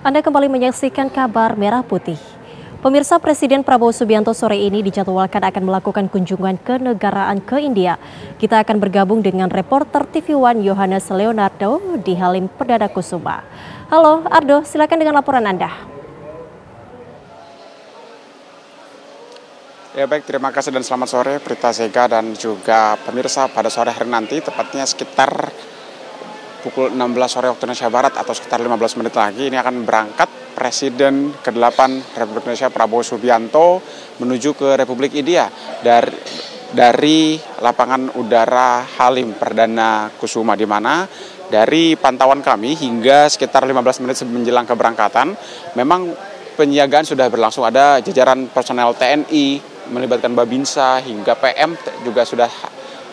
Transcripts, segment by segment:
Anda kembali menyaksikan kabar Merah Putih. Pemirsa, Presiden Prabowo Subianto sore ini dijadwalkan akan melakukan kunjungan kenegaraan ke India. Kita akan bergabung dengan reporter TV One Yohanes Leonardo di Halim Perdana Kusuma. Halo Ardo, silakan dengan laporan Anda. Ya baik, terima kasih dan selamat sore Prita Sega dan juga pemirsa. Pada sore hari nanti, tepatnya sekitar pukul 16 sore waktu Indonesia Barat atau sekitar 15 menit lagi, ini akan berangkat Presiden ke-8 Republik Indonesia Prabowo Subianto menuju ke Republik India dari lapangan udara Halim Perdana Kusuma, di mana dari pantauan kami hingga sekitar 15 menit menjelang keberangkatan memang penjagaan sudah berlangsung. Ada jajaran personel TNI melibatkan Babinsa hingga PM juga sudah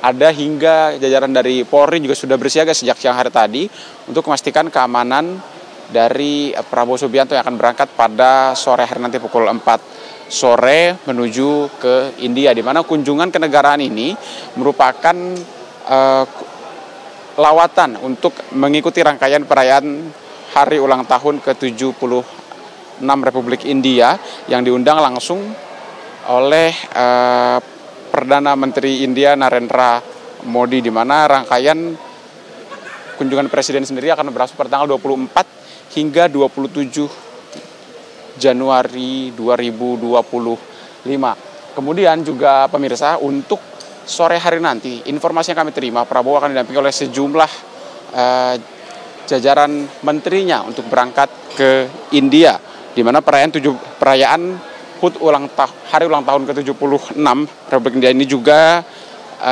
ada, hingga jajaran dari Polri juga sudah bersiaga sejak siang hari tadi untuk memastikan keamanan dari Prabowo Subianto yang akan berangkat pada sore hari nanti pukul 4 sore menuju ke India, di mana kunjungan kenegaraan ini merupakan lawatan untuk mengikuti rangkaian perayaan hari ulang tahun ke-76 Republik India yang diundang langsung oleh Perdana Menteri India Narendra Modi, di mana rangkaian kunjungan presiden sendiri akan berlangsung pada tanggal 24 hingga 27 Januari 2025. Kemudian juga pemirsa, untuk sore hari nanti informasi yang kami terima, Prabowo akan didampingi oleh sejumlah jajaran menterinya untuk berangkat ke India, di mana perayaan HUT hari ulang tahun ke-76 Republik India ini juga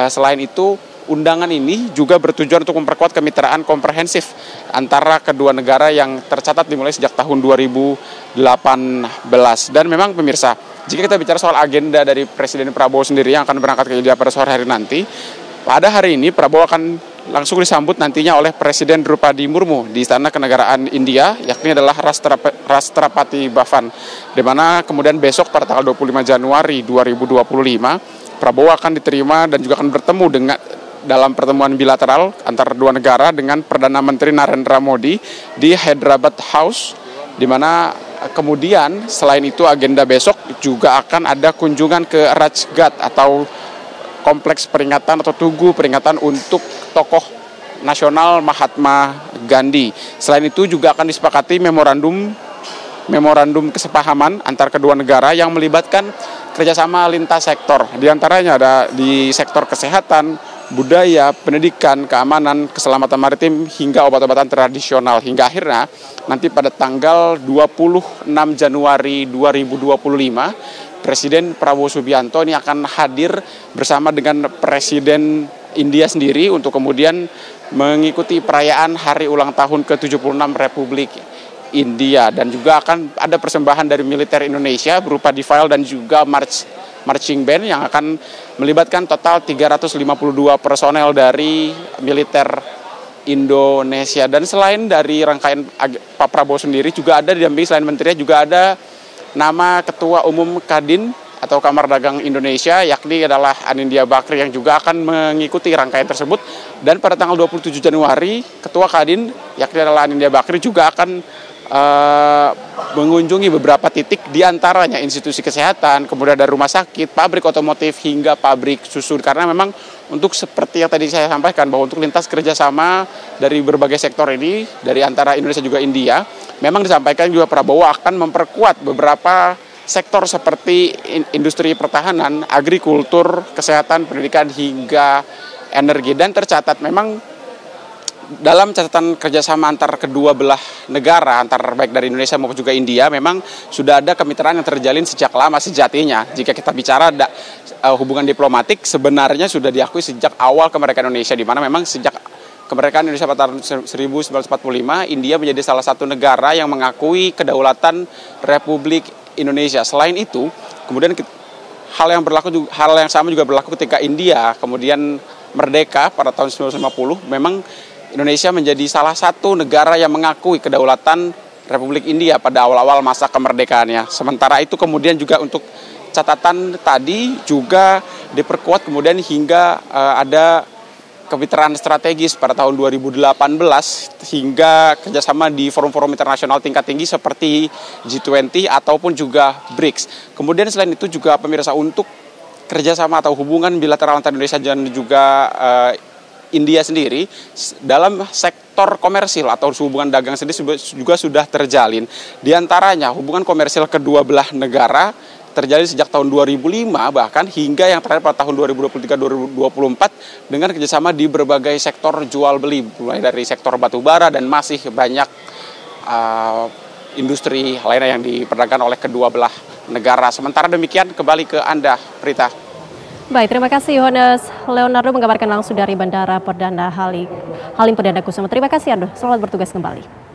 selain itu, undangan ini juga bertujuan untuk memperkuat kemitraan komprehensif antara kedua negara yang tercatat dimulai sejak tahun 2018. Dan memang pemirsa, jika kita bicara soal agenda dari Presiden Prabowo sendiri yang akan berangkat ke India pada sore hari nanti, pada hari ini Prabowo akan langsung disambut nantinya oleh Presiden Drupadi Murmu di Istana Kenegaraan India, yakni adalah Rashtrapati Bhavan, di mana kemudian besok pada tanggal 25 Januari 2025 Prabowo akan diterima dan juga akan bertemu dalam pertemuan bilateral antara dua negara dengan Perdana Menteri Narendra Modi di Hyderabad House, di mana kemudian selain itu agenda besok juga akan ada kunjungan ke Rajghat atau kompleks peringatan atau tugu peringatan untuk tokoh nasional Mahatma Gandhi. Selain itu juga akan disepakati memorandum kesepahaman antar kedua negara yang melibatkan kerjasama lintas sektor. Di antaranya ada di sektor kesehatan, budaya, pendidikan, keamanan, keselamatan maritim, hingga obat-obatan tradisional. Hingga akhirnya nanti pada tanggal 26 Januari 2025, Presiden Prabowo Subianto ini akan hadir bersama dengan Presiden India sendiri untuk kemudian mengikuti perayaan hari ulang tahun ke-76 Republik India. Dan juga akan ada persembahan dari militer Indonesia berupa Defile dan juga marching band yang akan melibatkan total 352 personel dari militer Indonesia. Dan selain dari rangkaian Pak Prabowo sendiri juga ada didampingi, selain menterinya juga ada nama Ketua Umum Kadin atau Kamar Dagang Indonesia, yakni adalah Anindya Bakri, yang juga akan mengikuti rangkaian tersebut. Dan pada tanggal 27 Januari, Ketua Kadin, yakni adalah Anindya Bakri, juga akan mengunjungi beberapa titik, diantaranya institusi kesehatan, kemudian ada rumah sakit, pabrik otomotif, hingga pabrik susu. Karena memang untuk seperti yang tadi saya sampaikan, bahwa untuk lintas kerjasama dari berbagai sektor ini, dari antara Indonesia juga India, memang disampaikan juga Prabowo akan memperkuat beberapa sektor seperti industri pertahanan, agrikultur, kesehatan, pendidikan, hingga energi. Dan tercatat memang dalam catatan kerjasama antar kedua belah negara, antar baik dari Indonesia maupun juga India, memang sudah ada kemitraan yang terjalin sejak lama sejatinya. Jika kita bicara hubungan diplomatik, sebenarnya sudah diakui sejak awal kemerdekaan Indonesia, di mana memang sejak kemerdekaan Indonesia pada tahun 1945, India menjadi salah satu negara yang mengakui kedaulatan Republik Indonesia. Selain itu, kemudian hal yang sama juga berlaku ketika India kemudian merdeka pada tahun 1950. Memang Indonesia menjadi salah satu negara yang mengakui kedaulatan Republik India pada awal-awal masa kemerdekaannya. Sementara itu kemudian juga untuk catatan tadi juga diperkuat kemudian hingga ada kemitraan strategis pada tahun 2018 hingga kerjasama di forum-forum internasional tingkat tinggi seperti G20 ataupun juga BRICS. Kemudian selain itu juga pemirsa, untuk kerjasama atau hubungan bilateral antara Indonesia dan juga India sendiri dalam sektor komersil atau hubungan dagang sendiri juga sudah terjalin. Di antaranya hubungan komersil kedua belah negara terjadi sejak tahun 2005 bahkan hingga yang terakhir pada tahun 2023-2024 dengan kerjasama di berbagai sektor jual beli, mulai dari sektor batubara dan masih banyak industri lainnya yang diperdagangkan oleh kedua belah negara. Sementara demikian, kembali ke Anda, Prita. Baik, terima kasih Yohanes Leonardo mengabarkan langsung dari Bandara Perdana Halim Perdana Kusuma. Terima kasih Ando, selamat bertugas kembali.